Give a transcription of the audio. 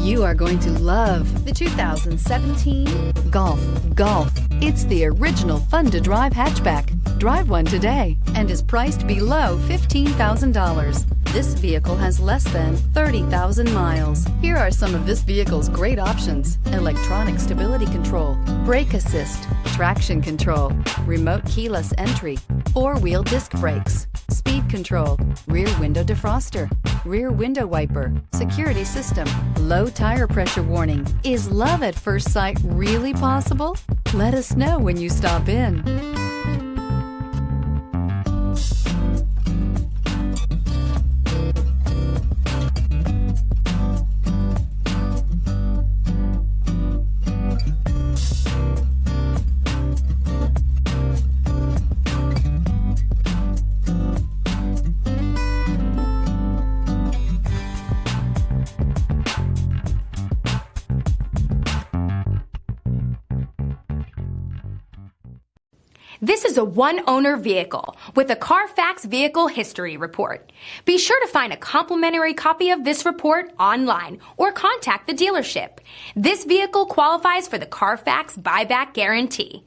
You are going to love the 2017 Golf. Golf. It's the original fun-to-drive hatchback. Drive one today and is priced below $15,000. This vehicle has less than 30,000 miles. Here are some of this vehicle's great options: electronic stability control, brake assist, traction control, remote keyless entry, four-wheel disc brakes, speed control, rear window defroster, rear window wiper, security system, low tire pressure warning. Is love at first sight really possible? Let us know when you stop in. This is a one-owner vehicle with a Carfax Vehicle History Report. Be sure to find a complimentary copy of this report online or contact the dealership. This vehicle qualifies for the Carfax Buyback Guarantee.